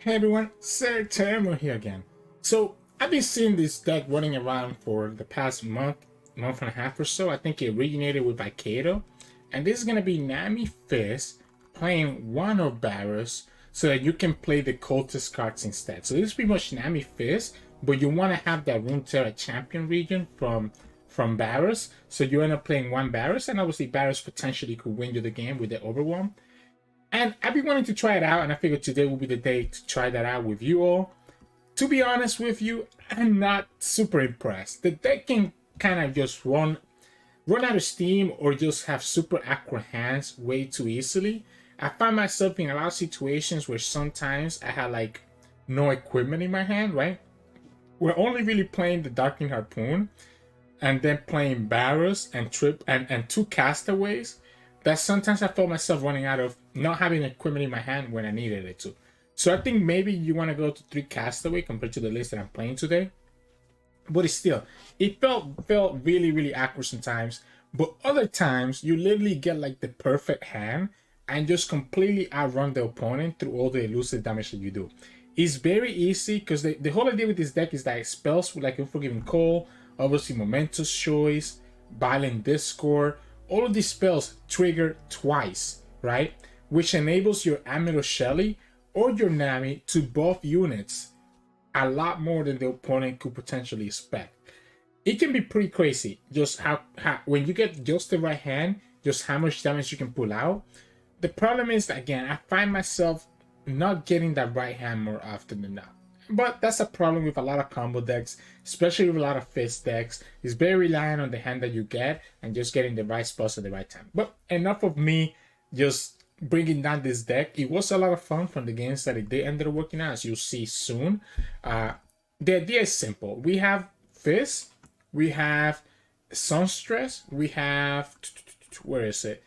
Hey everyone, Sirturmund here again. So I've been seeing this deck running around for the past month and a half or so. I think it originated with Aikado. And this is going to be Nami Fizz playing one of Varus so that you can play the Cultist cards instead. So this is pretty much Nami Fizz, but you want to have that Runeterra champion region from Varus. So you end up playing one Varus, and obviously Varus potentially could win you the game with the Overwhelm. And I've been wanting to try it out, and I figured today will be the day to try that out with you all. To be honest with you, I'm not super impressed. The deck can kind of just run out of steam or just have super awkward hands way too easily. I find myself in a lot of situations where sometimes I had like no equipment in my hand, right? We're only really playing the Darkening Harpoon and then playing Varus and two castaways. That sometimes I felt myself running out of not having equipment in my hand when I needed it to. So I think maybe you want to go to 3 castaway compared to the list that I'm playing today. But it felt really, really awkward sometimes. But other times, you literally get like the perfect hand and just completely outrun the opponent through all the elusive damage that you do. It's very easy because the whole idea with this deck is that it spells with like Unforgiving Cold, obviously Momentous Choice, Violent Discord. All of these spells trigger twice, right? Which enables your Amulet Shelly or your Nami to buff units a lot more than the opponent could potentially expect. It can be pretty crazy just how when you get just the right hand, just how much damage you can pull out. The problem is that, again, I find myself not getting that right hand more often than not. But that's a problem with a lot of combo decks, especially with a lot of Fizz decks. It's very reliant on the hand that you get and just getting the right spots at the right time. But enough of me just bringing down this deck. It was a lot of fun from the games that it did end up working out, as you'll see soon. The idea is simple. We have Fizz, we have Sunstress, we have, where is it?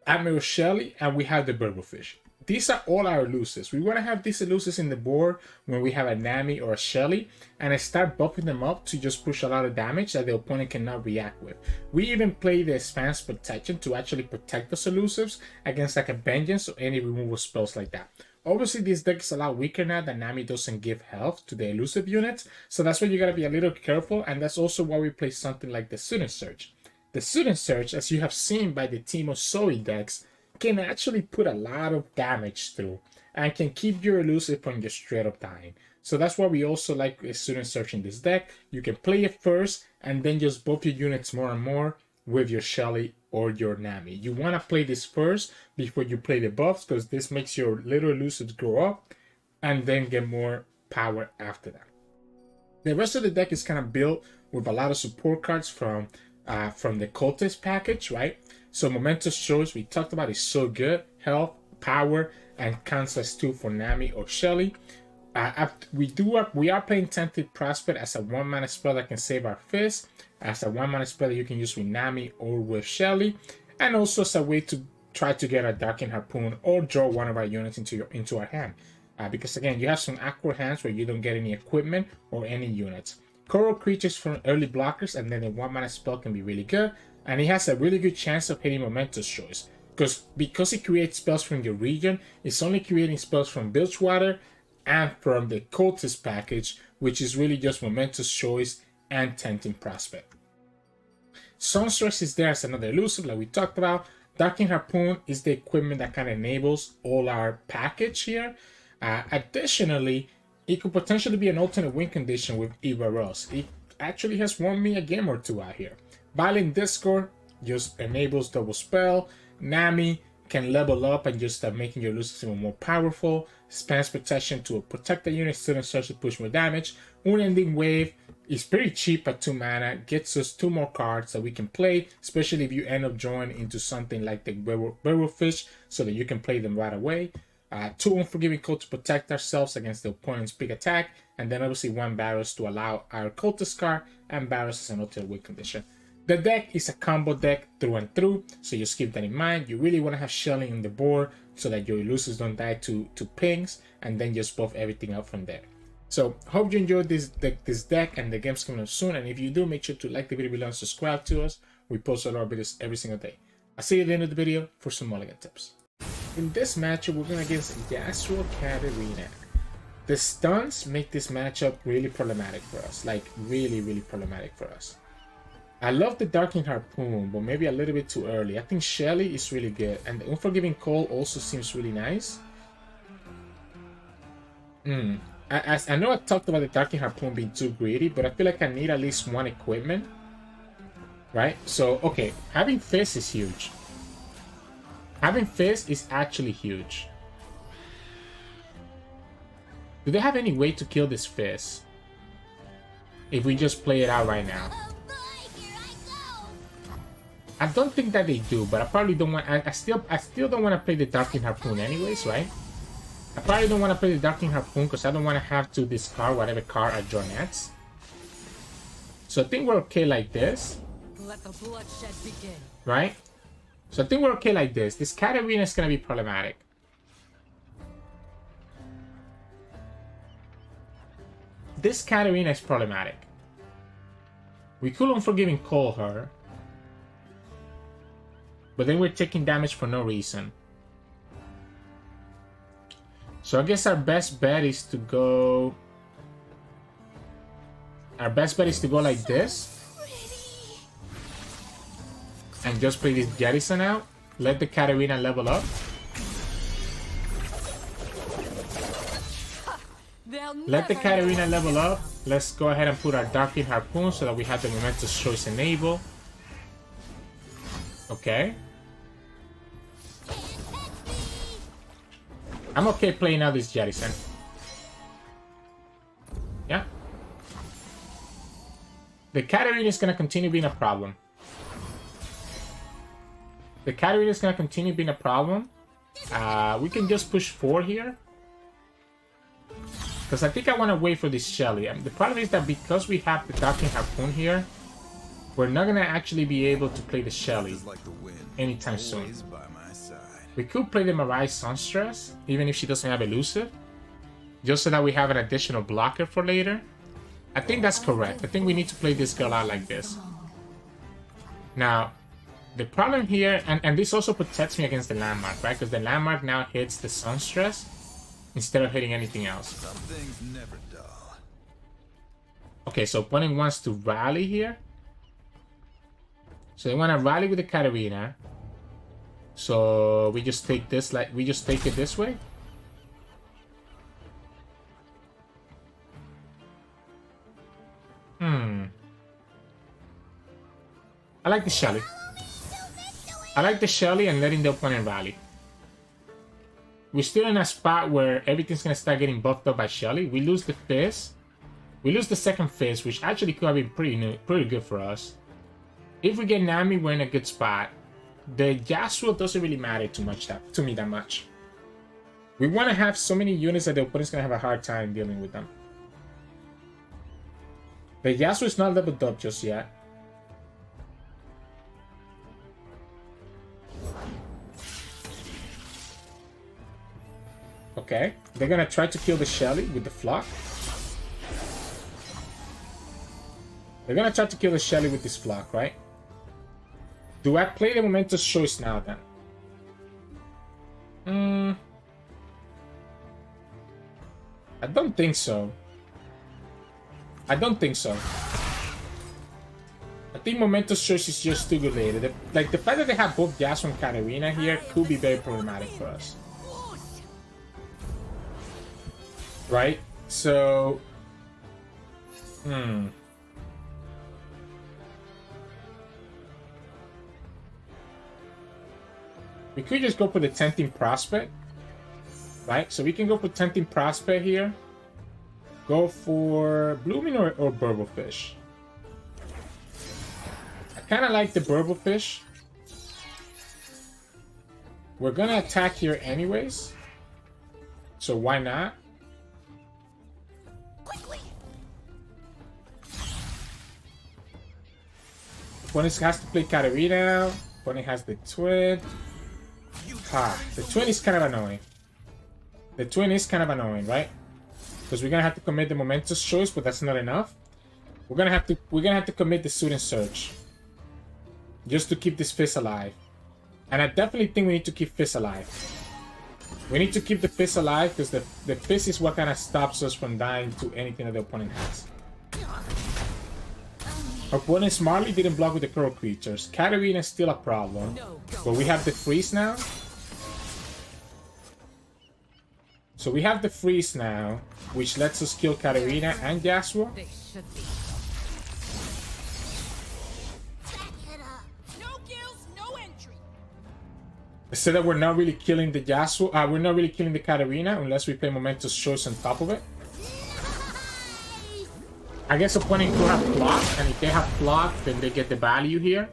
Admiral Shelly, and we have the Burblefish. These are all our elusives. We want to have these elusives in the board when we have a Nami or a Shelly, and I start buffing them up to just push a lot of damage that the opponent cannot react with. We even play the Advanced Protection to actually protect those elusives against like a Vengeance or any removal spells like that. Obviously, this deck is a lot weaker now that Nami doesn't give health to the elusive units, so that's why you gotta be a little careful, and that's also why we play something like the Student Surge. The Student Surge, as you have seen by the Team of Zoe decks, can actually put a lot of damage through and can keep your elusive from just straight up dying. So that's why we also like Student Search in this deck. You can play it first and then just buff your units more and more with your Shelly or your Nami. You want to play this first before you play the buffs, because this makes your little elusives grow up and then get more power after that. The rest of the deck is kind of built with a lot of support cards from the Cultist package, right? So Momentous Choice, we talked about, is so good. Health, power, and Kansas 2 for Nami or Shelly. We are playing Tented Prospect as a 1-mana spell that can save our Fizz, as a 1-mana spell that you can use with Nami or with Shelly, and also as a way to try to get a Darkening Harpoon or draw one of our units into our hand. Because again, you have some awkward hands where you don't get any equipment or any units. Coral creatures from early blockers, and then a 1-mana spell can be really good. And it has a really good chance of hitting Momentous Choice. Because it creates spells from your region, it's only creating spells from Bilgewater and from the Cultist package, which is really just Momentous Choice and Tented Prospect. Sunstress is there as another elusive, like we talked about. Darkening Harpoon is the equipment that kind of enables all our package here. Additionally, it could potentially be an alternate win condition with Eva Ross. It actually has won me a game or two out here. Violent Discord just enables double spell. Nami can level up and just start making your elusives even more powerful. Spans Protection to protect the unit, Student Search to push more damage. Unending Wave is pretty cheap at 2 mana, gets us 2 more cards that we can play, especially if you end up drawing into something like the Burblefish, so that you can play them right away. 2 Unforgiving Cold to protect ourselves against the opponent's big attack, and then obviously 1 Varus to allow our Cultist card, and Varus as an alternate win condition. The deck is a combo deck through and through, so just keep that in mind. You really want to have Shelly on the board so that your elusives don't die to pings, and then just buff everything out from there. So hope you enjoyed this deck, and the game's coming up soon. And if you do, make sure to like the video below and subscribe to us. We post a lot of videos every single day. I'll see you at the end of the video for some mulligan tips. In this matchup, we're going against Yasuo Katarina. the stuns make this matchup really problematic for us. Like, really, really problematic for us. I love the Darkening Harpoon, but maybe a little bit too early. I think Shelly is really good. And the Unforgiving Cold also seems really nice. I know I talked about the Darkening Harpoon being too greedy, but I feel like I need at least one equipment. Right? So, okay. Having Fizz is huge. Having Fizz is actually huge. Do they have any way to kill this Fizz? If we just play it out right now. I don't think that they do, but I probably don't want. I still don't want to play the Darkening Harpoon anyways, right? I probably don't want to play the Darkening Harpoon because I don't want to have to discard whatever card I draw next. So I think we're okay like this. Let the bloodshed begin. Right? So I think we're okay like this. This Katarina is gonna be problematic. This Katarina is problematic. We could Unforgiving Call her. But then we're taking damage for no reason. So I guess our best bet is to go... Our best bet is to go like this. And just play this Jettison out. Let the Katarina level up. Let the Katarina level up. Let's go ahead and put our Darkening Harpoon so that we have the momentous choice enable. Okay. I'm okay playing out this Jettison. Yeah. The Katarina is going to continue being a problem. The Katarina is going to continue being a problem. We can just push 4 here. Because I think I want to wait for this Shelly. The problem is that because we have the Darkening Harpoon here, we're not going to actually be able to play the Shelly anytime soon. We could play the Mirage Sunstress, even if she doesn't have Elusive. Just so that we have an additional blocker for later. I think that's correct. I think we need to play this girl out like this. Now, the problem here, and this also protects me against the Landmark, right? Because the Landmark now hits the Sunstress instead of hitting anything else. Some things never dull. Okay, so opponent wants to rally here. So they want to rally with the Katarina. So we just take this, like, we just take it this way. I like the Shelly. I like the Shelly and letting the opponent rally. We're still in a spot where everything's gonna start getting buffed up by Shelly. We lose the Fizz. We lose the second Fizz, which actually could have been pretty good for us. If we get Nami, we're in a good spot. The Yasuo doesn't really matter too much to me that much. We want to have so many units that the opponent's gonna have a hard time dealing with them. The Yasuo is not leveled up just yet. Okay, they're gonna try to kill the Shelly with the Flock. They're gonna try to kill the Shelly with this Flock, right? Do I play the momentous choice now then? I don't think so. I don't think so. I think momentous choice is just too good later. Like, the fact that they have both Yasuo and Katarina here could be very problematic for us. Right? So... We could just go for the Tempting Prospect. Right? So we can go for Tempting Prospect here. Go for Blooming or Burblefish. I kind of like the Burblefish. We're gonna attack here anyways. So why not? Opponent has to play Katarina. Opponent has the Twin. The Twin is kind of annoying. The Twin is kind of annoying, right? Because we're gonna have to commit the momentous choice, but that's not enough. We're gonna have to commit the Suit and Search. Just to keep this Fizz alive. And I definitely think we need to keep Fizz alive. We need to keep the Fizz alive because the Fizz is what kind of stops us from dying to anything that the opponent has. Our opponent smartly didn't block with the curl creatures. Katarina is still a problem. But we have the freeze now. So we have the freeze now, which lets us kill Katarina and Yasuo. They should be. No kills, no entry. So that we're not really killing the Yasuo, we're not really killing the Katarina unless we play momentous choice on top of it. I guess opponent could have block, and if they have block, then they get the value here.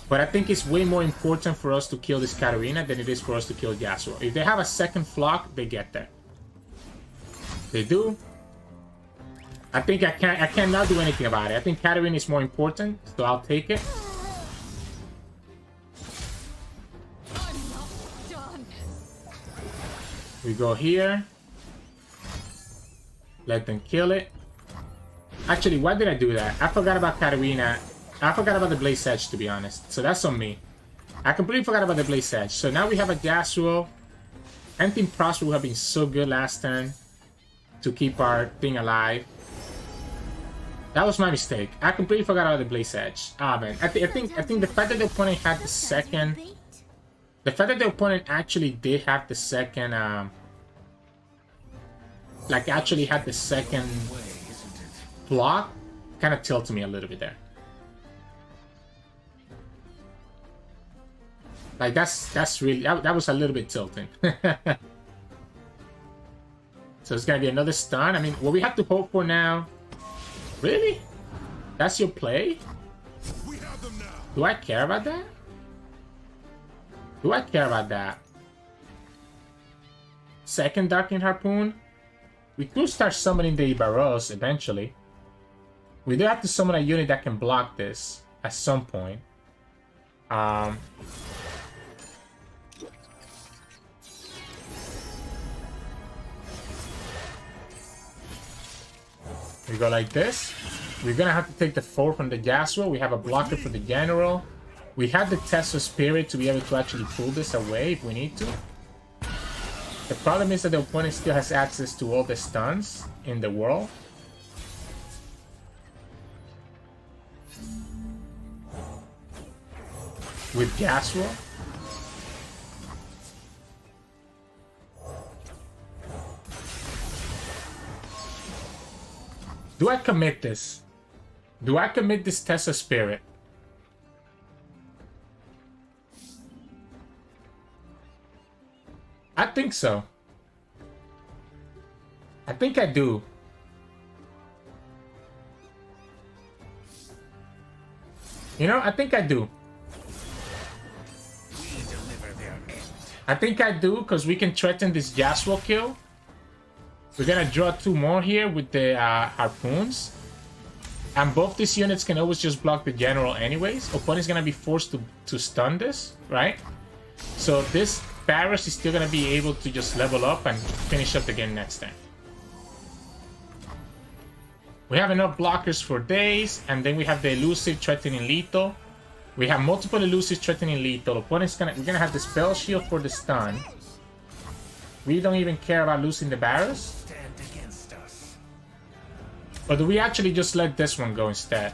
But I think it's way more important for us to kill this Katarina than it is for us to kill Yasuo. If they have a second flock, they get there. They do. I think I cannot do anything about it. I think Katarina is more important, so I'll take it. I'm not done. We go here. Let them kill it. Actually, why did I do that? I forgot about Katarina. I forgot about the Blaze Edge, to be honest. So that's on me. I completely forgot about the Blaze Edge. So now we have a Yasuo. And Team Prosper would have been so good last turn to keep our thing alive. That was my mistake. I completely forgot about the Blaze Edge. Ah, man. I think the fact that the opponent had the second... The fact that the opponent actually did have the second... like, actually had the second block kind of tilted me a little bit there. Like, that's really... That was a little bit tilting. So it's gonna be another stun. I mean, what we have to hope for now... Really? That's your play? We have them now. Do I care about that? Do I care about that? Second Darkening Harpoon? We could start summoning the Varus eventually. We do have to summon a unit that can block this at some point. We go like this. We're gonna have to take the 4 from the Yasuo. We have a blocker for the General. We have the Tesla Spirit to be able to actually pull this away if we need to. The problem is that the opponent still has access to all the stuns in the world. With Yasuo. Do I commit this? Do I commit this Tesla Spirit? I think so. I think I do. You know, I think I do. I think I do, because we can threaten this Yasuo kill. We're gonna draw 2 more here with the harpoons. And both these units can always just block the General anyways. Opponent's gonna be forced to stun this, right? So this Varus is still gonna be able to just level up and finish up the game next time. We have enough blockers for days, and then we have the Elusive threatening lethal. We have multiple Elusives threatening lethal. Opponent's we're gonna have the Spell Shield for the stun. We don't even care about losing the Varus. Or do we actually just let this one go instead?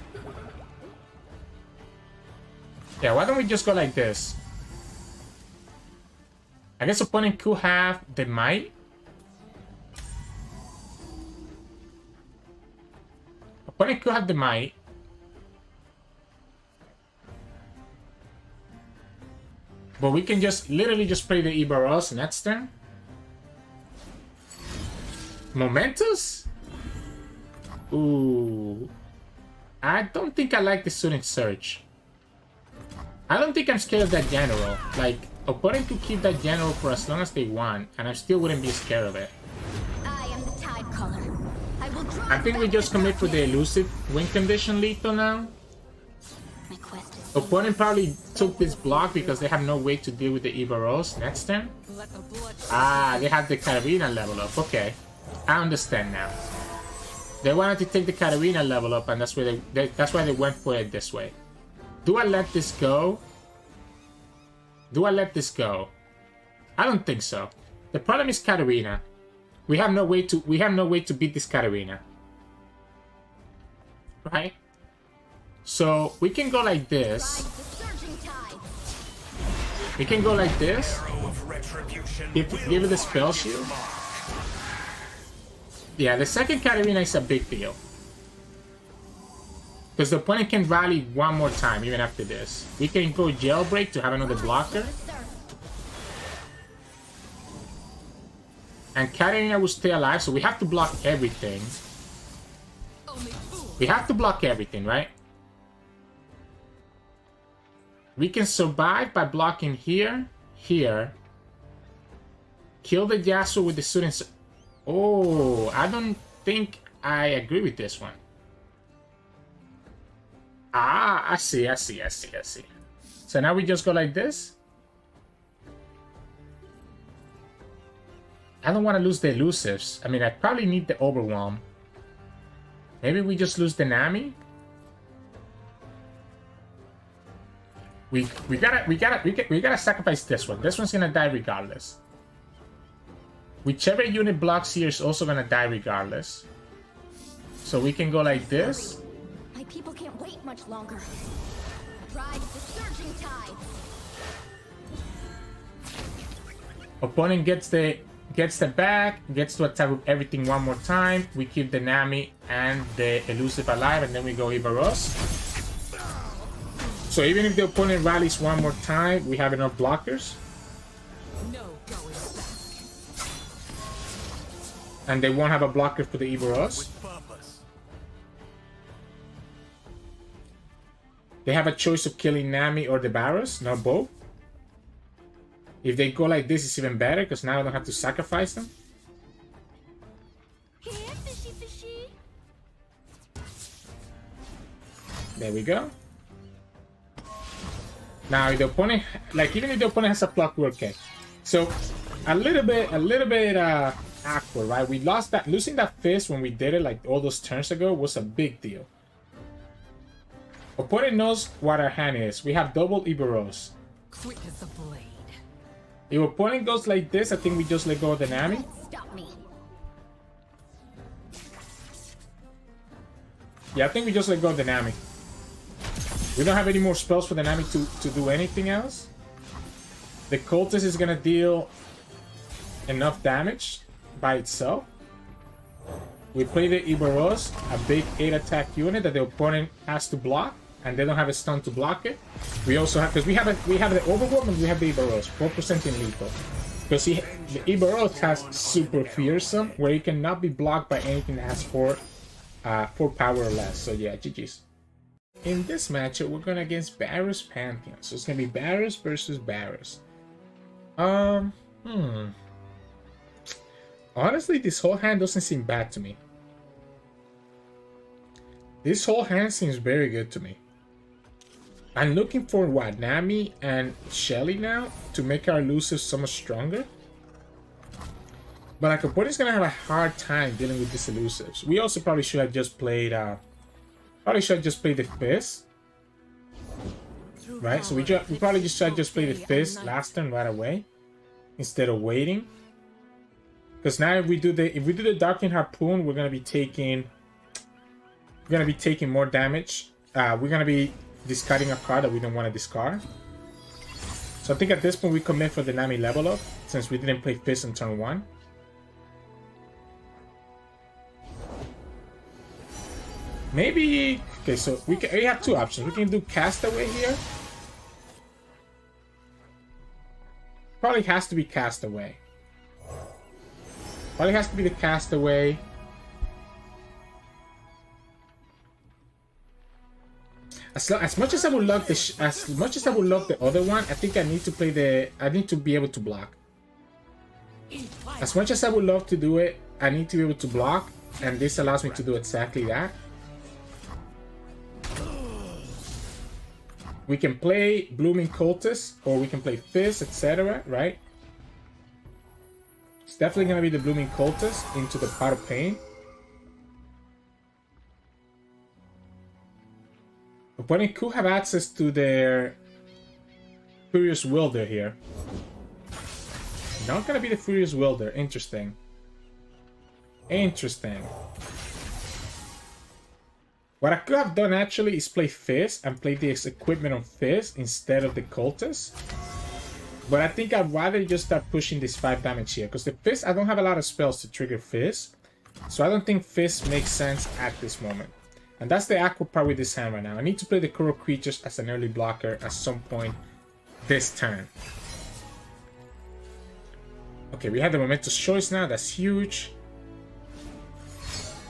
Yeah, why don't we just go like this? I guess opponent could have the Might. Opponent could have the Might. But we can just literally just play the Ibaros next turn. Momentous? Ooh. I don't think I like the Student Search. I don't think I'm scared of that General. Like, opponent could keep that General for as long as they want, and I still wouldn't be scared of it. I am the Tide Caller. I will drive I think we just commit for the Elusive Win Condition lethal now. My quest is Opponent probably took this block because they have no way to deal with the Ibaros next turn. Let the blood shed Ah, they have the Katarina level up. Okay, I understand now. They wanted to take the Katarina level up, and that's why that's why they went for it this way. Do I let this go? Do I let this go? I don't think so. The problem is Katarina. We have no way to beat this Katarina. Right? So we can go like this. We can go like this. Give it the spell shield. Yeah, the second Katarina is a big deal. Because the opponent can rally one more time even after this. We can go jailbreak to have another blocker. And Katarina will stay alive, so we have to block everything. We have to block everything, right? We can survive by blocking here, here. Kill the Yasuo with the students. Oh, I don't think I agree with this one. Ah, I see. So now we just go like this. I don't want to lose the Elusives. I mean, I probably need the Overwhelm. Maybe we just lose the Nami. We gotta sacrifice this one. This one's gonna die regardless. Whichever unit blocks here is also gonna die regardless. So we can go like this. My people can't wait much longer. Ride the surging tide. Opponent gets the back, gets to attack with everything one more time. We keep the Nami and the Elusive alive, and then we go Varus. So even if the opponent rallies one more time, we have enough blockers. No going back. And they won't have a blocker for the Varus. They have a choice of killing Nami or the Varus, not both. If they go like this, it's even better, because now I don't have to sacrifice them. Here, fishy, fishy. There we go. Now, if the opponent, like, even if the opponent has a block, we're okay. So, a little bit awkward, right? We lost that, losing that Fizz when we did it, like, all those turns ago was a big deal. Opponent knows what our hand is. We have double Varus. Quick as a blade. If opponent goes like this, I think we just let go of the Nami. Stop me. Yeah, I think we just let go of the Nami. We don't have any more spells for the Nami to do anything else. The Cultist is gonna deal enough damage by itself. We play the Varus, a big 8 attack unit that the opponent has to block, and they don't have a stun to block it. We also have, because we have the Overwhelm and we have the Varus, 4% in lethal. Because the Varus has Super Fearsome, where he cannot be blocked by anything that has 4 power or less. So yeah, GG's. In this matchup, we're going against Varus Pantheon. So it's going to be Varus versus Varus. Honestly, this whole hand doesn't seem bad to me. This whole hand seems very good to me. I'm looking for what? Nami and Shelly now to make our Elusives so much stronger. But like, opponent's going to have a hard time dealing with these Elusives. We also probably should have just played... the Fizz. Right? So we probably just should just play the Fizz last turn right away. Instead of waiting. Because now if we do the Darkening Harpoon, we're gonna be taking more damage. We're gonna be discarding a card that we don't want to discard. So I think at this point we commit for the Nami level up, since we didn't play Fizz on turn 1. Maybe... Okay, so we have two options. We can do Castaway here. Probably has to be Castaway. Probably has to be the Castaway. As much as I would love the other one, I think I need to play the... I need to be able to block. As much as I would love to do it, I need to be able to block, and this allows me to do exactly that. We can play Blooming Cultist, or we can play Fizz, etc., right? It's definitely going to be the Blooming Cultist into the Pot of Pain. Opponent could have access to their Furious Wilder here. Not gonna be the Furious Welder. Interesting. Interesting. What I could have done actually is play Fizz and play this equipment on Fizz instead of the Cultist. But I think I'd rather just start pushing this 5 damage here. Because the Fizz, I don't have a lot of spells to trigger Fizz. So I don't think Fizz makes sense at this moment. And that's the aqua part with this hand right now. I need to play the Kuro creatures as an early blocker at some point this turn. Okay, we have the momentous choice now. That's huge.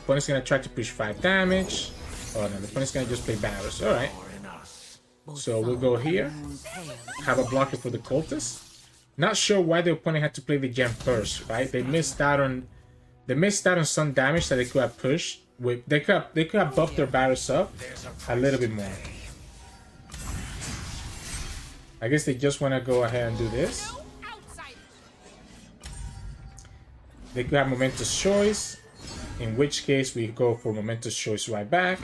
Opponent's gonna try to push 5 damage. Oh no, the opponent's gonna just play Varus. Alright. So we'll go here. Have a blocker for the Cultist. Not sure why the opponent had to play the gem first, right? They missed out on some damage that they could have pushed. With they could have buffed their Varus up a little bit more. I guess they just want to go ahead and do this. They could have momentous choice, in which case we go for momentous choice right back.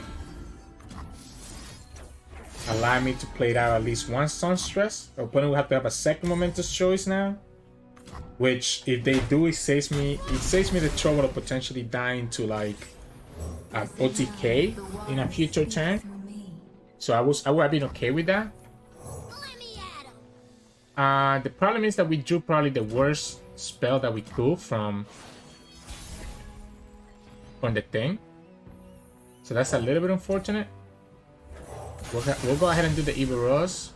Allow me to play it out at least one Sunstress. The opponent will have to have a second momentous choice now. Which, if they do, it saves me the trouble of potentially dying to like an OTK in a future turn. So I would have been okay with that. The problem is that we drew probably the worst spell that we could from the thing. So that's a little bit unfortunate. We'll go ahead and do the Evil Rose.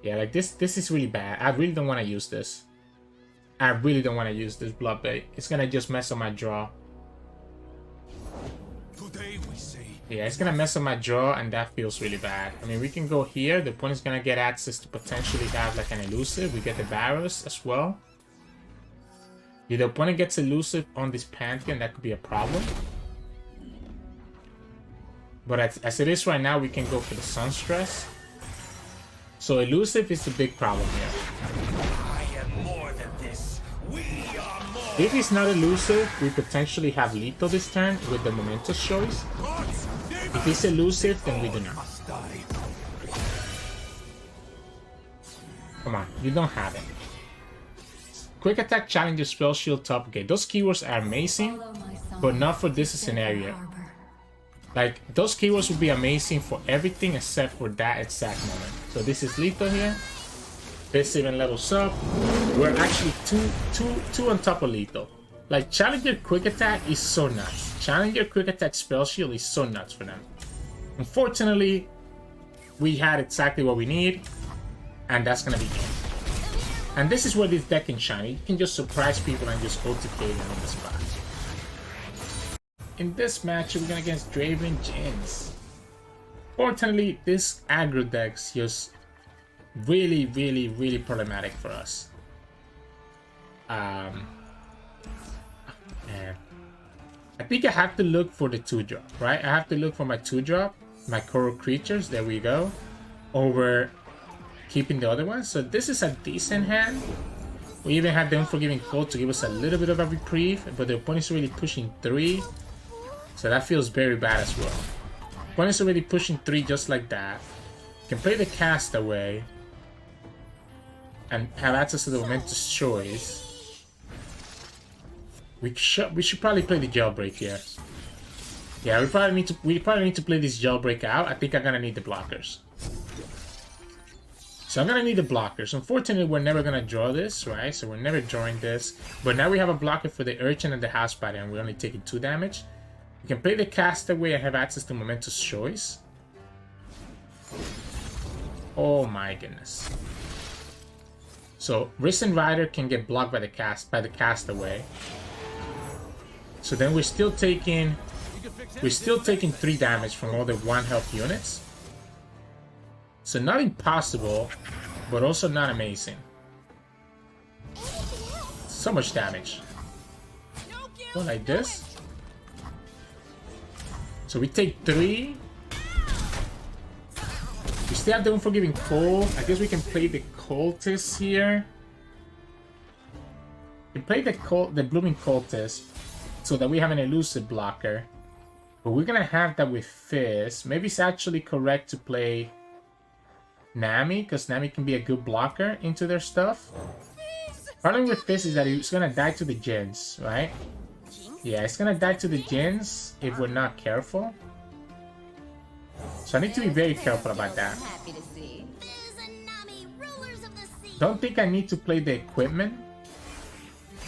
Yeah, like this is really bad. I really don't want to use this. I really don't want to use this Blood Bait. It's gonna just mess up my draw. Today we say. Yeah, it's gonna mess up my draw, and that feels really bad. I mean, we can go here. The opponent's gonna get access to potentially have like an Elusive. We get the Varus as well. If the opponent gets Elusive on this Pantheon, that could be a problem. But as it is right now, we can go for the Sunstress. So Elusive is the big problem here. I am more than this. We are more. If it's not Elusive, we potentially have lethal this turn with the momentous choice. If it's Elusive, then we do not. Come on, you don't have it. Quick attack, challenger, spell shield, top gate. Those keywords are amazing, but not for this scenario. Like, those keywords would be amazing for everything except for that exact moment. So this is lethal here. This even levels up. We're actually two on top of lethal. Like, Challenger Quick Attack is so nuts. Challenger Quick Attack Spell Shield is so nuts for them. Unfortunately, we had exactly what we need. And that's gonna be game. And this is where this deck can shine. You can just surprise people and just OTK them on the spot. In this match, we're going against Draven Jinx. Fortunately, this aggro deck's just really problematic for us. Man. I think I have to look for the 2-drop, right? I have to look for my 2-drop, my Coral Creatures, there we go, over keeping the other ones. So this is a decent hand. We even have the Unforgiving Cold to give us a little bit of a reprieve, but the opponent's really pushing 3. So that feels very bad as well. Opponent's already pushing 3 just like that. You can play the Castaway and have access to the momentous choice. We should probably play the Jailbreak here. Yeah, we probably need to play this Jailbreak out. I think I'm gonna need the blockers. So I'm gonna need the blockers. Unfortunately, we're never gonna draw this, right? So we're never drawing this. But now we have a blocker for the Urchin and the House Body, and we're only taking 2 damage. We can play the Castaway and have access to momentous choice. Oh my goodness. So Risen Rider can get blocked by the Castaway. So then we're still taking 3 damage from all the 1 health units. So not impossible, but also not amazing. So much damage. Go like this. So we take 3. We still have the Unforgiving Cold. I guess we can play the Cultist here. We play the Blooming Cultist so that we have an Elusive blocker. But we're gonna have that with Fizz. Maybe it's actually correct to play Nami, because Nami can be a good blocker into their stuff. Problem with this is that it's gonna die to the Jinx, right? Yeah, it's gonna die to the Jinx if we're not careful. So I need to be very careful about that. Happy to see. Fizz and Nami, rulers of the sea. Don't think I need to play the equipment.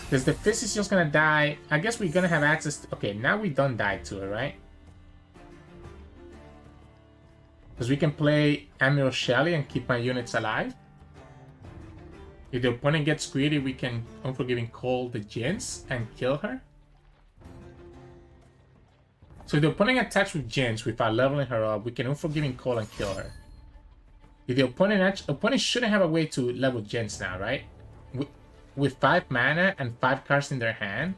Because the Fizz is just gonna die. I guess we're gonna have access to... Okay, now we don't die to it, right? Because we can play Admiral Shelly and keep my units alive. If the opponent gets greedy, we can Unforgiving Call the Jinx and kill her. So if the opponent attacks with Jinx without leveling her up, we can Unforgiving Call and kill her. If the opponent shouldn't have a way to level Jinx now, right? With 5 mana and 5 cards in their hand,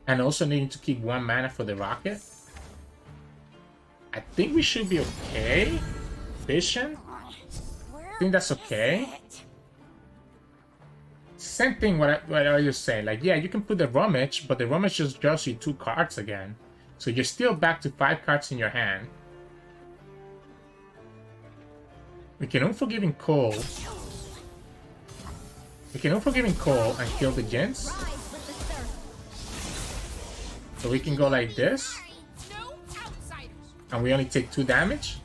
and also needing to keep 1 mana for the rocket, I think we should be okay. Vision? I think that's okay. Same thing what I was saying. Like, yeah, you can put the Rummage, but the Rummage just draws you 2 cards again. So you're still back to 5 cards in your hand. We can Unforgiving Call. We can Unforgiving Call and kill the Jinx. So we can go like this. And we only take 2 damage.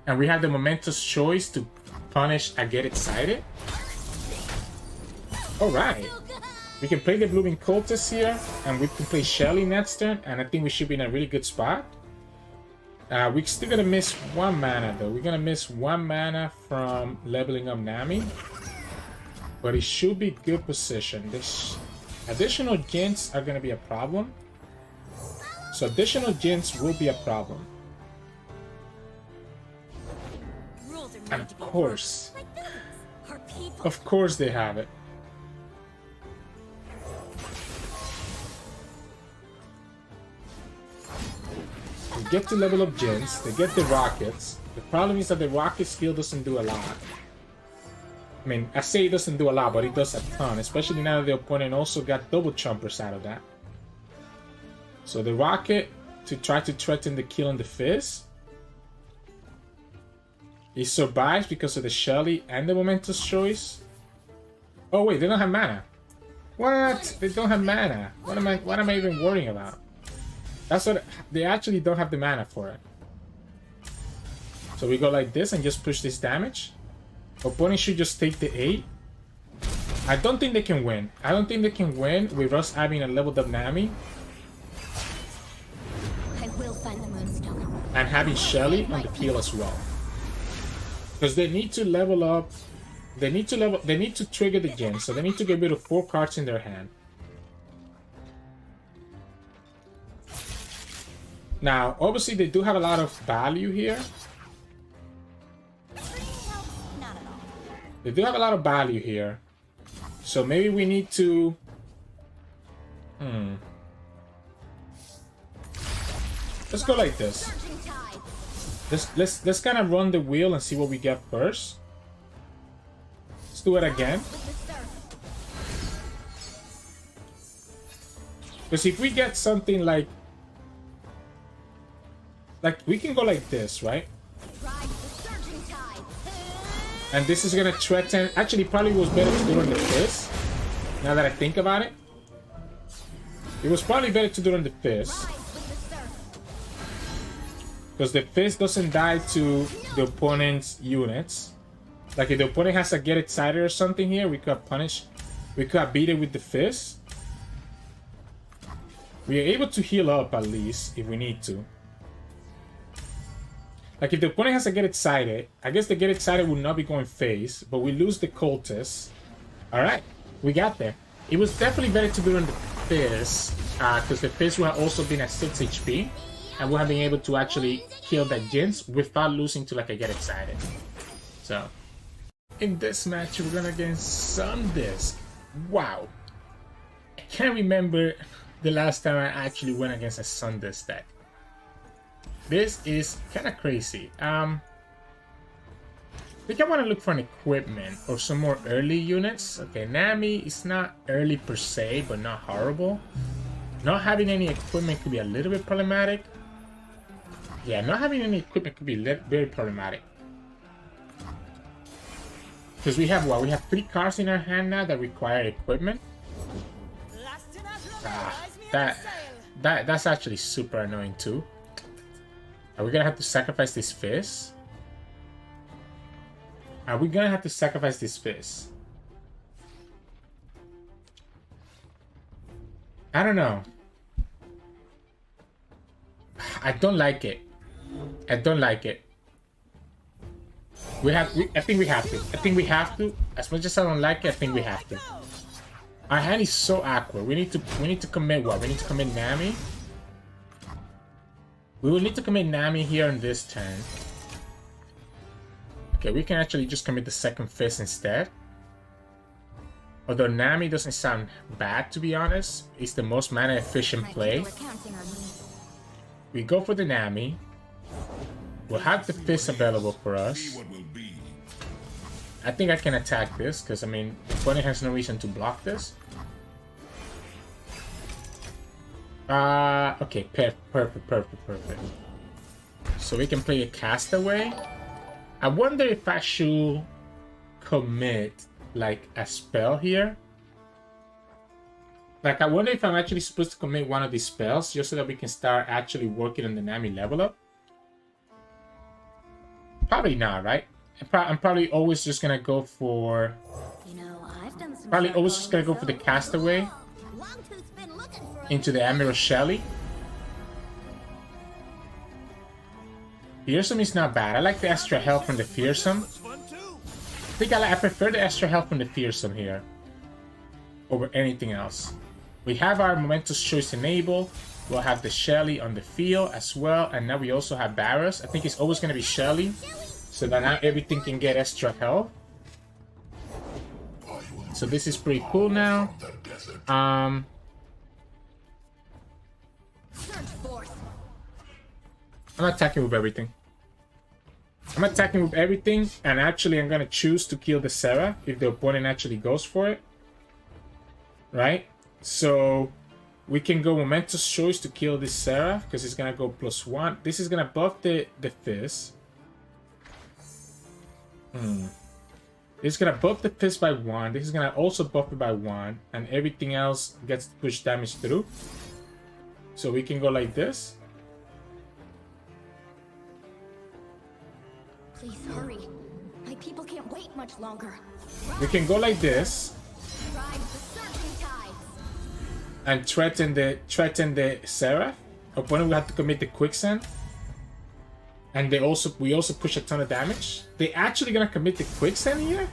And we have the momentous choice to punish I Get Excited. Alright. We can play the Blooming Cultist here. And we can play Shelly next turn. And I think we should be in a really good spot. We're still gonna miss 1 mana though. We're gonna miss 1 mana from leveling up Nami. But it should be good position. This additional Jinx are gonna be a problem. So additional Jinx will be a problem. And of course they have it. They get to level up Jinx, they get the rockets. The problem is that the rocket skill doesn't do a lot. I mean, I say it doesn't do a lot, but it does a ton, especially now that the opponent also got double chompers out of that. So the rocket to try to threaten the kill on the Fizz. He survives because of the Shelly and the momentous choice. Oh wait, they don't have mana. What? They don't have mana. What am I even worrying about? That's what they actually don't have the mana for it. So we go like this and just push this damage. Opponent should just take the 8. I don't think they can win. I don't think they can win with us having a leveled up Nami. I will find the Moonstone. And having Shelly on the kill as well. Because they need to level up. They need to trigger the Jinx, so they need to get rid of 4 cards in their hand. Now, obviously they do have a lot of value here. They do have a lot of value here. So maybe we need to... Let's go like this. Let's kind of run the wheel and see what we get first. Let's do it again. Because if we get something like we can go like this, right? And this is gonna threaten. Actually, probably was better to do on the Fizz. Now that I think about it, it was probably better to do on the Fizz. Because the Fizz doesn't die to the opponent's units. Like if the opponent has to get excited or something here, we could have beat it with the Fizz. We are able to heal up at least if we need to. Like if the opponent has to get excited, I guess the get excited would not be going phase, but we lose the Cultist. Alright, we got there. It was definitely better to do on the Fizz, because the Fizz would have also been at 6 HP. And we have been able to actually kill that Jinx without losing to like a get excited. So, in this match, we're gonna get Sundisk. Wow. I can't remember the last time I actually went against a Sundisk deck. This is kind of crazy. I think I want to look for an equipment or some more early units. Okay, Nami is not early per se, but not horrible. Not having any equipment could be a little bit problematic. Yeah, not having any equipment could be very problematic. Because we have what? We have 3 cards in our hand now that require equipment. That's actually super annoying too. Are we gonna have to sacrifice this Fizz? Are we gonna have to sacrifice this Fizz? I don't know. I don't like it. I don't like it. I think we have to. I think we have to. As much as I don't like it, I think we have to. Our hand is so awkward. We need to commit what? We need to commit Nami. We will need to commit Nami here on this turn. Okay, we can actually just commit the second Fizz instead. Although Nami doesn't sound bad, to be honest. It's the most mana efficient play. We go for the Nami. We'll have the Fizz available for us. I think I can attack this, because, I mean, the opponent has no reason to block this. Okay, perfect. So we can play a Castaway. I wonder if I should commit, like, a spell here. Like, I wonder if I'm actually supposed to commit one of these spells, just so that we can start actually working on the Nami level up. Probably not, right? I'm probably always just gonna go for... Probably always just gonna go for the Castaway into the Emerald Shelly. Fearsome is not bad. I like the extra health from the Fearsome. I think I prefer the extra health from the Fearsome here over anything else. We have our Momentous Choice enabled. We'll have the Shelly on the field as well. And now we also have Varus. I think it's always going to be Shelly, so that now everything can get extra health. So this is pretty cool now. I'm attacking with everything. And actually I'm gonna choose to kill the Seraph if the opponent actually goes for it. Right? So we can go Momentous Choice to kill this Seraph, because it's gonna go +1. This is gonna buff the Fizz. It's gonna buff the Fizz by 1. This is gonna also buff it by 1. And everything else gets pushed damage through. So we can go like this. Please hurry. My people can't wait much longer. We can go like this and threaten the Seraph. Opponent will have to commit the Quicksand. And we also push a ton of damage. They actually gonna commit the Quicksand here?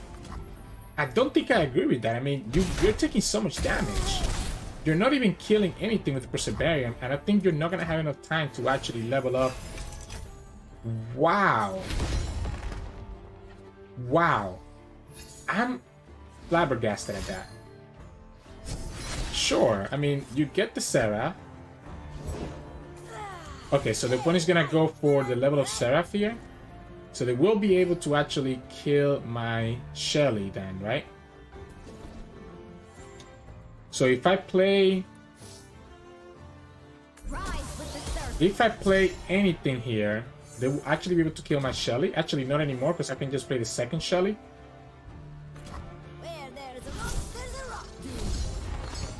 I don't think I agree with that. I mean, you're taking so much damage. You're not even killing anything with the Perseverium, and I think you're not gonna have enough time to actually level up. Wow. I'm flabbergasted at that. Sure, I mean, you get the Seraph. Okay, so the opponent's gonna go for the level of Seraph here. So they will be able to actually kill my Shelly then, right? So if I play anything here, they will actually be able to kill my Shelly. Actually, not anymore, because I can just play the second Shelly.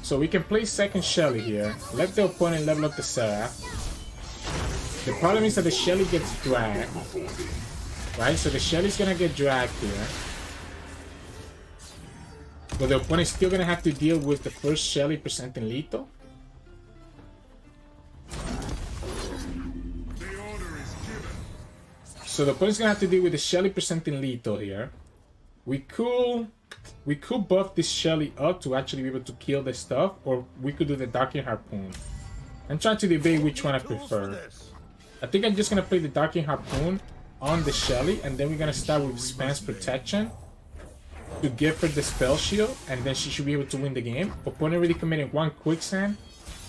So we can play second Shelly here. Let the opponent level up the Seraph. The problem is that the Shelly gets dragged. Right? So the Shelly's gonna get dragged here. But the opponent's still gonna have to deal with the first Shelly presenting lethal. So the opponent's gonna have to deal with the Shelly presenting lethal here. We could buff this Shelly up to actually be able to kill the stuff, or we could do the Darking Harpoon. I'm trying to debate which one I prefer. I think I'm just gonna play the Darking Harpoon on the Shelly, and then we're gonna start with Spam's Protection to give her the spell shield, and then she should be able to win the game. Opponent already committed 1 Quicksand,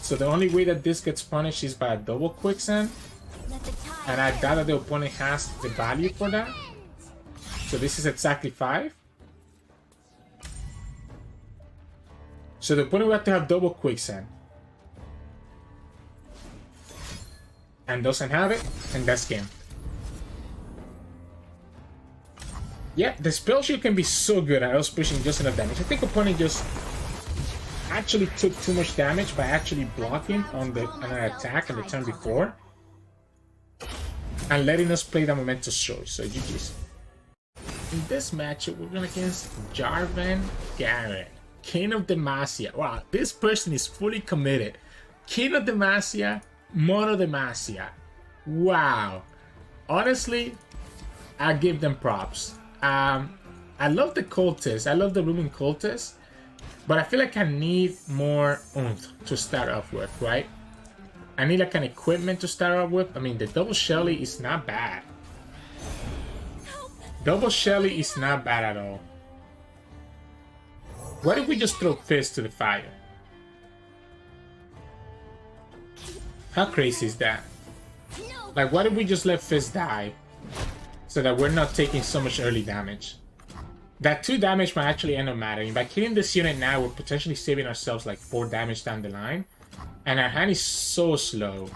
so the only way that this gets punished is by a double Quicksand, and I doubt that the opponent has the value for that. So this is exactly 5. So the opponent will have to have double Quicksand, and doesn't have it, and that's game. Yeah, the spell shield can be so good at us pushing just enough damage. I think opponent just actually took too much damage by actually blocking on an attack on the turn before and letting us play the momentous choice. So GG's. In this matchup, we're going against Jarvan Garen, King of Demacia. Wow, this person is fully committed. King of Demacia, Mono Demacia. Wow. Honestly, I give them props. I love the Cultist. I love the Runeterra Cultist. But I feel like I need more oomph to start off with, right? I need like an equipment to start off with. I mean, the double Shelly is not bad. Double Shelly is not bad at all. What if we just throw Fizz to the fire? How crazy is that? Like, what if we just let Fizz die so that we're not taking so much early damage? That 2 damage might actually end up mattering. By killing this unit now, we're potentially saving ourselves like 4 damage down the line. And our hand is so slow.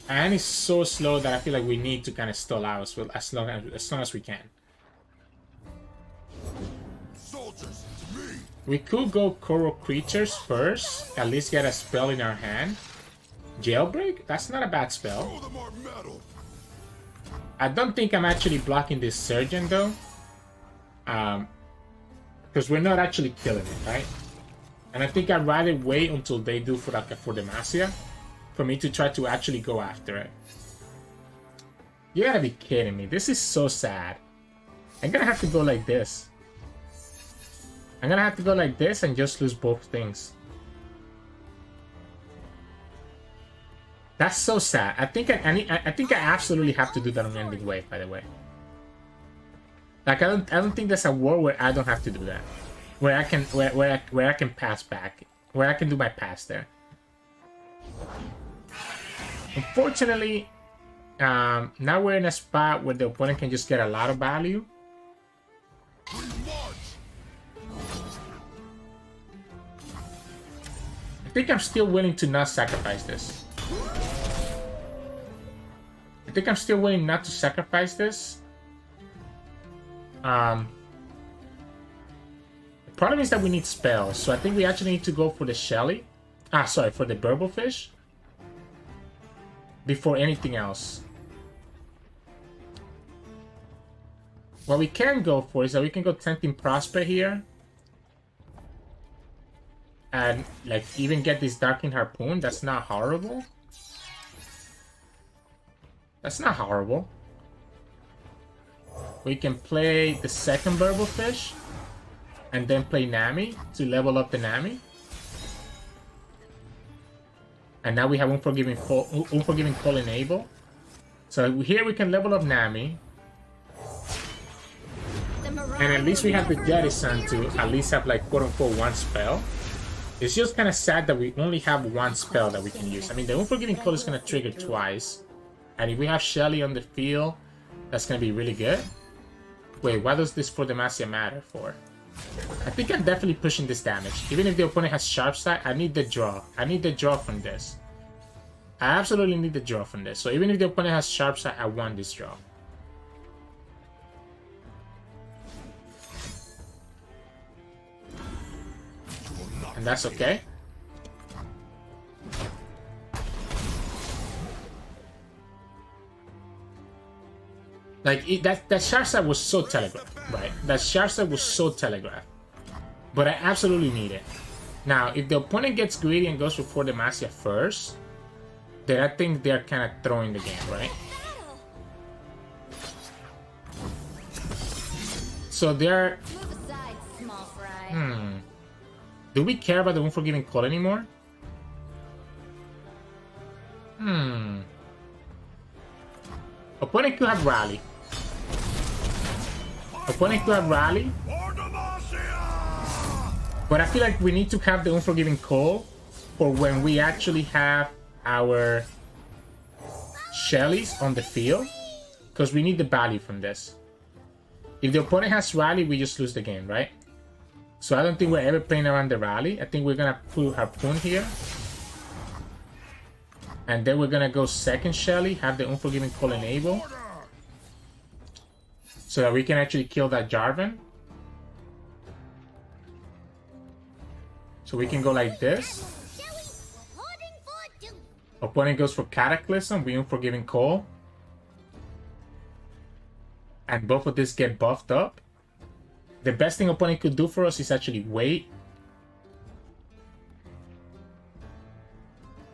Our hand is so slow that I feel like we need to kind of stall out as long as we can. We could go Coral Creatures first. At least get a spell in our hand. Jailbreak? That's not a bad spell. I don't think I'm actually blocking this Surgeon though. Because we're not actually killing it, right? And I think I'd rather wait until they do for Demacia for me to try to actually go after it. You gotta be kidding me. This is so sad. I'm gonna have to go like this. I'm gonna have to go like this and just lose both things. That's so sad. I think I absolutely have to do that on Ending Wave, by the way. Like I don't think there's a world where I don't have to do that. Where I can pass back. Where I can do my pass there. Unfortunately, now we're in a spot where the opponent can just get a lot of value. I think I'm still willing to not sacrifice this. I think I'm still willing not to sacrifice this. The problem is that we need spells, so I think we actually need to go for the Shelly. For the Burblefish. Before anything else. What we can go for is that we can go Tempting Prosper here. And like even get this Darking Harpoon. That's not horrible. That's not horrible. We can play the second Burblefish and then play Nami to level up the Nami. And now we have Unforgiving Call enable. So here we can level up Nami. And at least we have the Jettison to at least have like quote unquote one spell. It's just kind of sad that we only have one spell that we can use. I mean, the Unforgiving Call is going to trigger twice. And if we have Shelly on the field, that's going to be really good. Wait, what does this for Demacia matter for? I think I'm definitely pushing this damage. Even if the opponent has Sharp Sight, I need the draw. I need the draw from this. I absolutely need the draw from this. So even if the opponent has Sharp Sight, I want this draw. And that's okay. Like, that Sharp Sight was so telegraphed, right? That Sharp Sight was so telegraphed. But I absolutely need it. Now, if the opponent gets greedy and goes for Demacia first, then I think they're kind of throwing the game, right? So they're... Move aside, small fry. Do we care about the Unforgiving Call anymore? Opponent could have Rally. Opponent could have Rally. But I feel like we need to have the Unforgiving Call for when we actually have our Shellys on the field. Because we need the value from this. If the opponent has Rally, we just lose the game, right? So I don't think we're ever playing around the Rally. I think we're going to put Harpoon here. And then we're going to go second Shelly, have the Unforgiving Call enable. so that we can actually kill that Jarvan. So we can go like this. Opponent goes for Cataclysm, we Unforgiving Call. And both of these get buffed up. The best thing opponent could do for us is actually wait.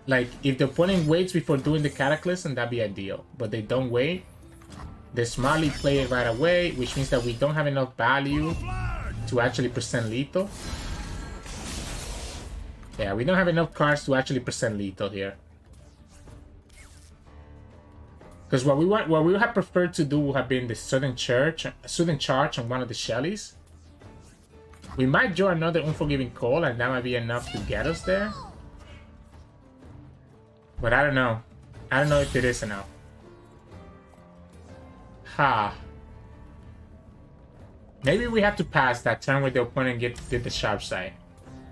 Like, if the opponent waits before doing the Cataclysm, that'd be ideal. But they don't wait. They smartly play it right away, which means that we don't have enough value to actually present lethal. Yeah, we don't have enough cards to actually present lethal here. Because what we would have preferred to do would have been the Southern Charge on one of the Shellys. We might draw another Unforgiving Call, and that might be enough to get us there. But I don't know. I don't know if it is enough. Ha. Maybe we have to pass that turn where the opponent did the sharp side.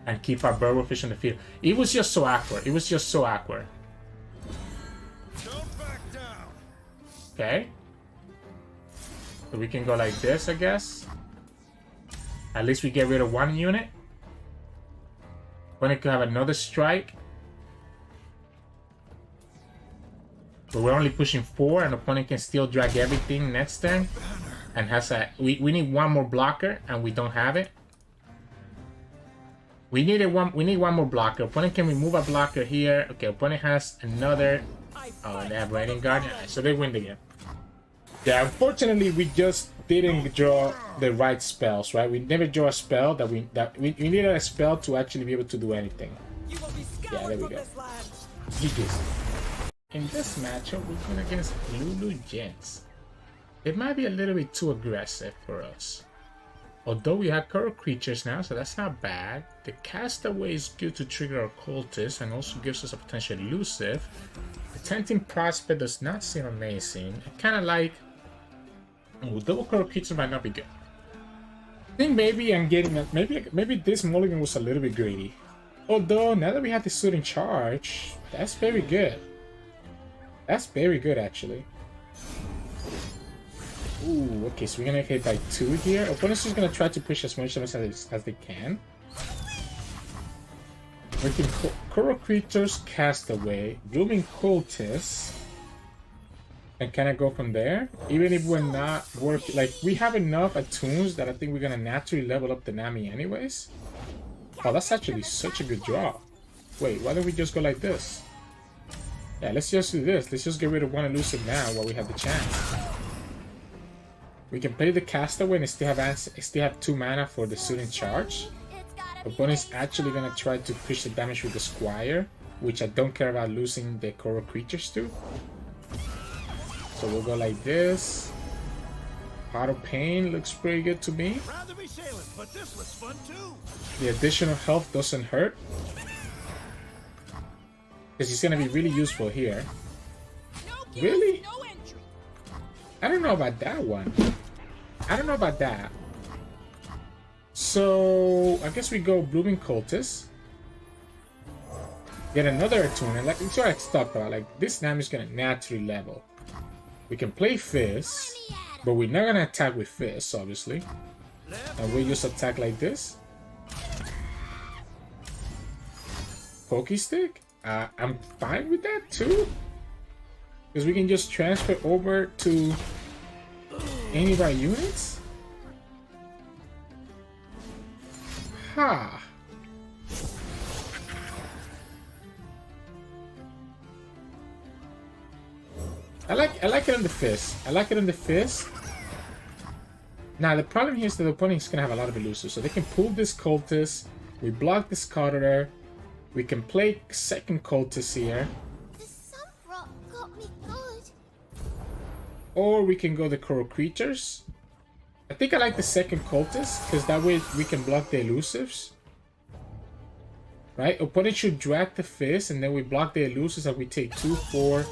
And keep our Burrowfish on the field. It was just so awkward. It was just so awkward. Don't back down. Okay. So we can go like this, I guess. At least we get rid of one unit. Opponent could have another strike. But we're only pushing 4, and opponent can still drag everything next turn. And has a we need one more blocker, and we don't have it. We need one more blocker. Opponent can remove a blocker here. Okay, opponent has another. Oh, they have Raining Guardian, so they win the game. Yeah, unfortunately, we just didn't draw the right spells, right? We never draw a spell that we needed a spell to actually be able to do anything. Yeah, there we go. GG's. In this matchup, we're going against Lulu Jinx. It might be a little bit too aggressive for us. Although we have Coral Creatures now, so that's not bad. The Castaway is good to trigger our Cultist and also gives us a potential Elusive. The Tempting Prospect does not seem amazing. I kind of like... Oh, double Coral Creatures might not be good. I think maybe I'm getting... Maybe this mulligan was a little bit greedy. Although, now that we have the Soothing Charge, that's very good. That's very good, actually. Ooh, okay, so we're gonna hit by 2 here. Opponent's just gonna try to push as much as they can. We can Coral Creatures, Castaway, Blooming Cultist, and kind of go from there. Even if we're not working, like, we have enough attunes that I think we're gonna naturally level up the Nami anyways. Oh, that's actually such a good draw. Wait, why don't we just go like this? Yeah, let's just do this. Let's just get rid of one Elusive now while we have the chance. We can play the Castaway and still have 2 mana for the Soothing Charge. Opponent's actually gonna try to push the damage with the Squire, which I don't care about losing the Coral Creatures to. So we'll go like this. Pot of Pain looks pretty good to me. Rather be sailing, but this was fun too. The additional health doesn't hurt. Because it's gonna be really useful here. Really? I don't know about that one. I don't know about that. So I guess we go Blooming Cultist. Get another attune, and like it's what I talked about. Like this Nami is gonna naturally level. We can play Fizz, but we're not gonna attack with Fizz, obviously. And we'll just attack like this. Pokey Stick? I'm fine with that too. Because we can just transfer over to any of our units? Ha! I like it on the Fizz. I like it on the Fizz. Now the problem here is that the opponent is gonna have a lot of elusives, so they can pull this Cultist. We block this Cutter. We can play second Cultist here. Or we can go the Coral Creatures. I think I like the second Cultist, because that way we can block the Elusives. Right? Opponent should drag the Fizz, and then we block the Elusives, and we take 2, 4.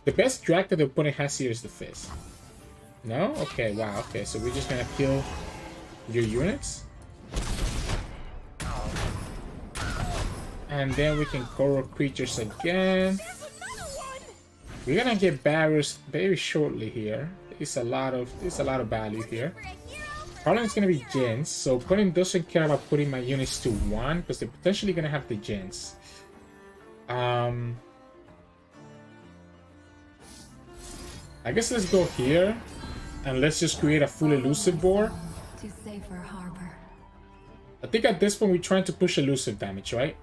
The best drag that the opponent has here is the Fizz. No? Okay, wow, okay, so we're just gonna kill your units. And then we can Coral Creatures again. We're gonna get Varus very shortly here. It's a lot of value here. Problem is gonna be Jinx, so opponent doesn't care about putting my units to 1 because they're potentially gonna have the Jinx. I guess let's go here and let's just create a full elusive board. To safer harbor. I think at this point we're trying to push elusive damage, right?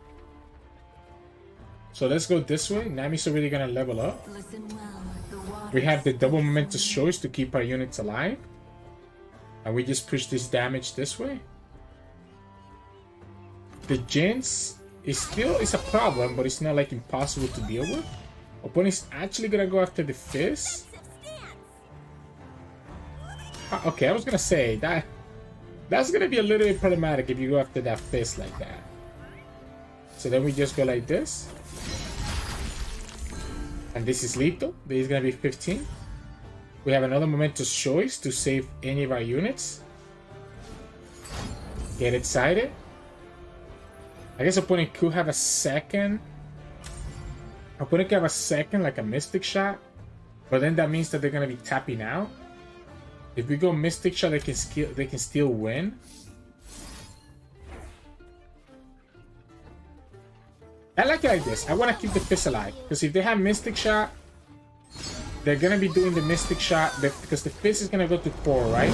So let's go this way. Nami's already gonna level up. Listen well, the water. We have the double momentous choice to keep our units alive. And we just push this damage this way. The Jinx is still a problem, but it's not like impossible to deal with. Opponent's actually gonna go after the Fizz. Okay, I was gonna say that's gonna be a little bit problematic if you go after that Fizz like that. So then we just go like this. And this is lethal. This is gonna be 15. We have another momentous choice to save any of our units. Get excited. I guess opponent could have a second. Opponent could have a second, like a Mystic Shot. But then that means that they're gonna be tapping out. If we go Mystic Shot, they can still win. I like it like this. I want to keep the Fizz alive. Because if they have Mystic Shot, they're going to be doing the Mystic Shot. Because the Fizz is going to go to 4, right?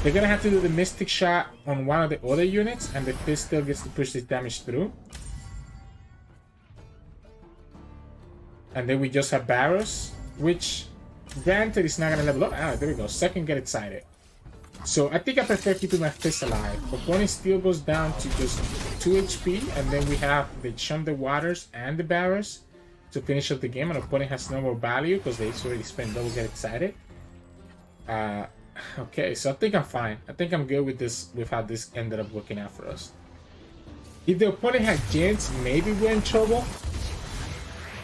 They're going to have to do the Mystic Shot on one of the other units. And the Fizz still gets to push this damage through. And then we just have Varus. Which, granted, is not going to level up. Ah, there we go. Second, get excited. So I think I prefer keeping my Fizz alive. Opponent still goes down to just 2 HP, and then we have the Chum the Waters and the Varus to finish up the game, and opponent has no more value because they already spent double get excited. Okay, so I think I'm fine. I think I'm good with this, with how this ended up working out for us. If the opponent had Jinx, maybe we're in trouble.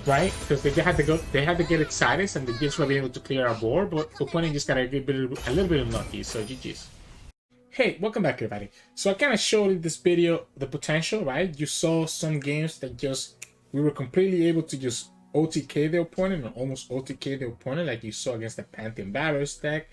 Right? Because they had to get excited and the Jinx were able to clear our board, but opponent just got a little bit unlucky, so GG's. Hey, welcome back everybody. So I kind of showed in this video the potential, right? You saw some games that we were completely able to just OTK the opponent, or almost OTK the opponent, like you saw against the Pantheon Varus deck.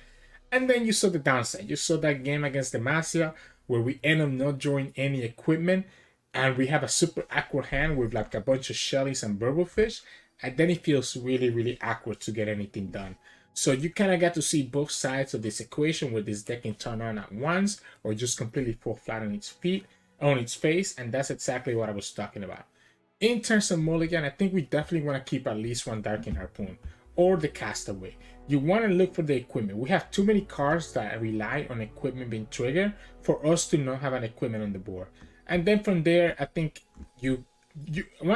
And then you saw the downside. You saw that game against the Demacia, where we end up not drawing any equipment, and we have a super awkward hand with like a bunch of Shellies and Burblefish, and then it feels really, really awkward to get anything done. So you kind of get to see both sides of this equation, where this deck can turn on at once or just completely fall flat on its face, and that's exactly what I was talking about. In terms of mulligan, I think we definitely want to keep at least one Darkin Harpoon or the Castaway. You want to look for the equipment. We have too many cards that rely on equipment being triggered for us to not have an equipment on the board. And then from there, I think if you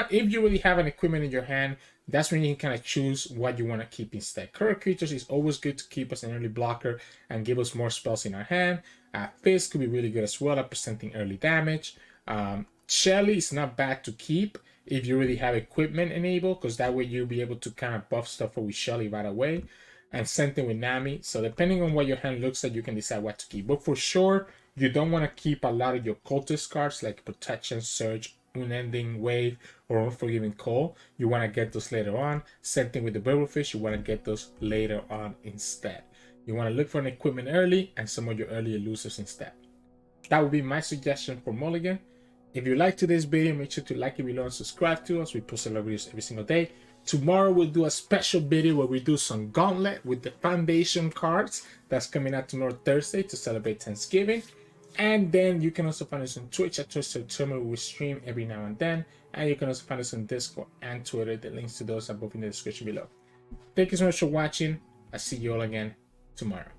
really have an equipment in your hand, that's when you can kind of choose what you want to keep instead. Current creatures is always good to keep as an early blocker and give us more spells in our hand. Fizz could be really good as well at presenting early damage. Shelly is not bad to keep if you really have equipment enabled, because that way you'll be able to kind of buff stuff with Shelly right away. And same thing with Nami. So depending on what your hand looks like, you can decide what to keep. But for sure, you don't want to keep a lot of your cultist cards like Protection, Surge, Unending Wave, or Unforgiving Call. You want to get those later on. Same thing with the Burblefish. You want to get those later on instead. You want to look for an equipment early and some of your early elusives instead. That would be my suggestion for mulligan. If you liked today's video, make sure to like it below and subscribe to us. We post a lot of videos every single day. Tomorrow we'll do a special video where we do some Gauntlet with the Foundation cards. That's coming out tomorrow, Thursday, to celebrate Thanksgiving. And then you can also find us on Twitch at Sirturmund. We stream every now and then. And you can also find us on Discord and Twitter. The links to those are both in the description below. Thank you so much for watching. I'll see you all again tomorrow.